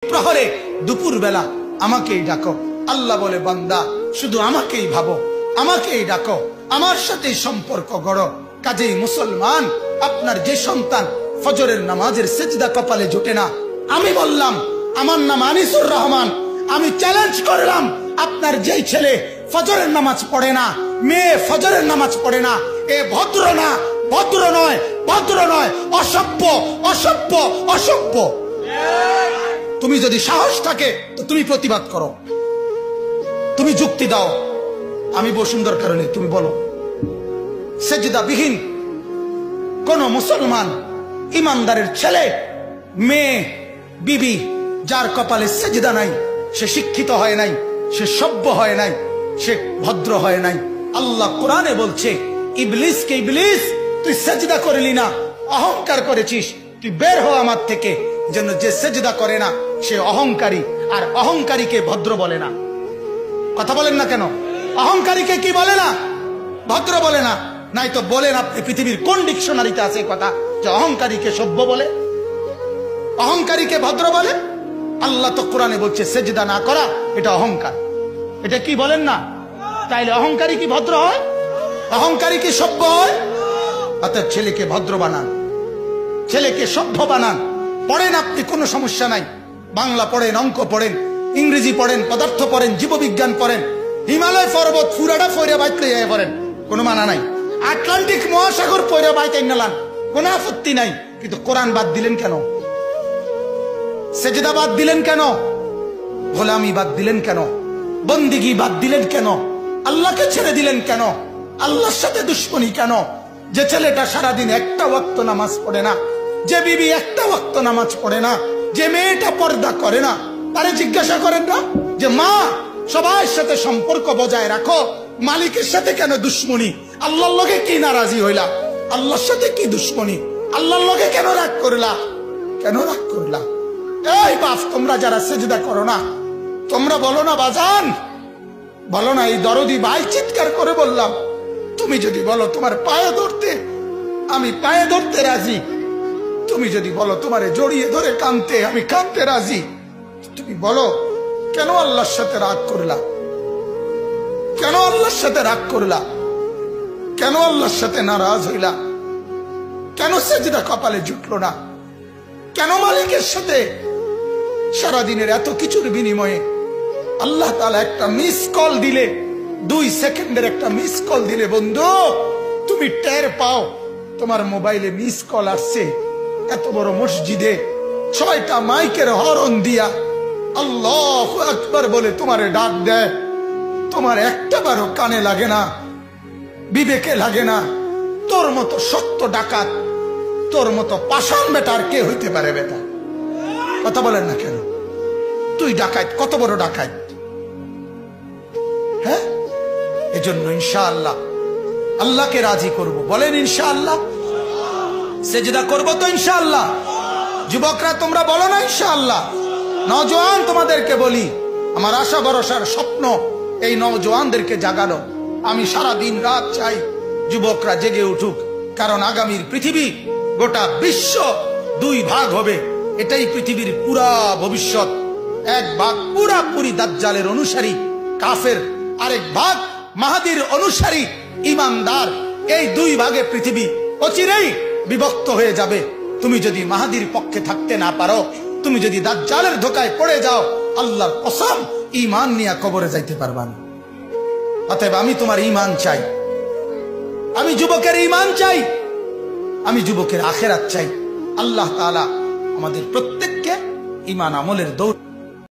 প্রহরে দুপুর বেলা আমাকেই ডাকো। আল্লাহ বলে, বান্দা শুধু আমাকেই ভাবো, আমাকেই ডাকো, আমার সাথেই সম্পর্ক গড়ো। কাজেই মুসলমান, আপনার যে সন্তান ফজরের নামাজের সেজদা কপালে জোটে না, আমি বললাম, আমার নাম আনিসুর রহমান, আমি চ্যালেঞ্জ করলাম, আপনার যেই ছেলে ফজরের নামাজ পড়ে না, মেয়ে ফজরের নামাজ পড়ে না, এ ভদ্র না, ভদ্র নয়, ভদ্র নয়, অসভ্য, অসভ্য, অসভ্য। তুমি যদি সাহস থাকে তো তুমি প্রতিবাদ করো, তুমি যুক্তি দাও, আমি বসুন্ধর কারণে তুমি বলো। সেজদা বিহীন কোন মুসলমান ইমানদারের ছেলে, মেয়ে, বিবি যার কপালে সেজদা নাই, সে শিক্ষিত হয় নাই, সে সভ্য হয় নাই, সে ভদ্র হয় নাই। আল্লাহ কোরআনে বলছে, ইবলিসকে, ইবলিস তুই সেজদা করলি না, অহংকার করেছিস, তুই বের হ আমার থেকে। যেন যে সেজদা করে না সে অহংকারী, আর অহংকারীকে ভদ্র বলে না। কথা বলেন না কেন? অহংকারীকে কি বলে না? ভদ্র বলে না। নাই তো বলেন আপনি পৃথিবীর কোন ডিকশনারিতে আছে কথা যে অহংকারীকে সভ্য বলে, অহংকারীকে ভদ্র বলে? আল্লাহ তো কোরআনে বলছে সেজদা না করা এটা অহংকার। এটা কি বলেন না? তাইলে অহংকারী কি ভদ্র হয়? অহংকারী কি সভ্য হয়? অর্থাৎ ছেলেকে ভদ্র বানান, ছেলেকে সভ্য বানান। পড়েন আপনি, কোনো সমস্যা নাই, বাংলা পড়েন, অঙ্ক পড়েন, ইংরেজি পড়েন, পদার্থ পড়েন, জীববিজ্ঞান পড়েন, হিমালয় পর্বত পুরাটা পয়রা বাইতে পড়েন, কোনো মানা নাই। আটলান্টিক মহাসাগর পয়রা বাইতে নালান, কোনো আপত্তি নাই। কিন্তু কোরআন বাদ দিলেন কেন? সেজদা বাদ দিলেন কেন? গোলামি বাদ দিলেন কেন? বন্দিগি বাদ দিলেন কেন? আল্লাহকে ছেড়ে দিলেন কেন? আল্লাহর সাথে দুশ্মনী কেন? যে ছেলেটা সারাদিন একটা ওয়াক্ত নামাজ পড়ে না, যে বিবি একটা ওয়াক্ত নামাজ পড়ে না, যে মেয়েটা পর্দা করে না, তারে জিজ্ঞাসা করেন না যে মা সবার সাথে সম্পর্ক বজায় রাখো, মালিকের সাথে কেন দুশ্মনী? আল্লাহর লগে কি নারাজি হইলা? আল্লাহর সাথে কি দুশ্মনী? আল্লাহর লগে কেন রাগ করলা? কেন রাগ করলা? এই বাপ, তোমরা যারা সেজদা করো না, তোমরা বলো না বাজান, বলো না, এই দরদি ভাই চিৎকার করে বললাম, তুমি যদি বলো তোমার পায়ে ধরতে, আমি পায়ে ধরতে রাজি। তুমি যদি বলো তোমারে জড়িয়ে ধরে কাঁদতে, আমি কাঁদতে রাজি। তুমি বলো কেন আল্লাহর সাথে রাগ করলা? কেন আল্লাহর সাথে রাগ করলা? কেন আল্লাহর সাথে নারাজ হইলা? কেন সেজদা কপালে জুটলো না? কেন মালিকের সাথে সারাদিনের এত কিছুর বিনিময়ে আল্লাহ তাআলা একটা মিস কল দিলে, 2 সেকেন্ডের একটা মিস কল দিলে, বন্ধু তুমি টের পাও তোমার মোবাইলে মিস কল আসছে। এত বড় মসজিদে 6টা মাইকের হরন দিয়া আল্লাহু আকবার বলে তোমারে ডাক দেয়, তোমার একটা বারও কানে লাগে না, বিবেকে লাগে না। তোর মতো সত্য ডাকাত, তোর মতো পাষাণ বেটার কে হইতে পারে? বেটা কথা বলেন না কেন? তুই ডাকাত, কত বড় ডাকাত! হ্যাঁ, এজন্য ইনশাআল্লাহ আল্লাহকে রাজি করব। বলেন ইনশাআল্লাহ। সেজদা করব তো ইনশাআল্লাহ। যুবকরা তোমরা বলো না ইনশাআল্লাহ। নওজোয়ান তোমাদেরকে বলি, আমার আশা ভরসার স্বপ্ন এই নওজোয়ানদেরকে জাগানো। আমি সারা দিন রাত চাই যুবকরা জেগে উঠুক, কারণ আগামীর পৃথিবী, গোটা বিশ্ব 2 ভাগ হবে। এটাই পৃথিবীর পুরা ভবিষ্যৎ। এক ভাগ পুরাপুরি দাজ্জালের অনুসারী কাফের, আরেক ভাগ মাহাদির অনুসারী ইমানদার। এই 2 ভাগে পৃথিবী অচিরেই বিভক্ত হয়ে যাবে। তুমি যদি মাহাদির পক্ষে থাকতে না পারো, তুমি যদি দাজ্জালের ধোকায় পড়ে যাও, আল্লাহর কসম ঈমান নিয়ে কবরে যাইতে পারবা না। অতএব আমি তোমার ঈমান চাই, আমি যুবকের ঈমান চাই, আমি যুবকের আখিরাত চাই। আল্লাহ তাআলা আমাদের প্রত্যেককে ঈমান আমলের দৌড়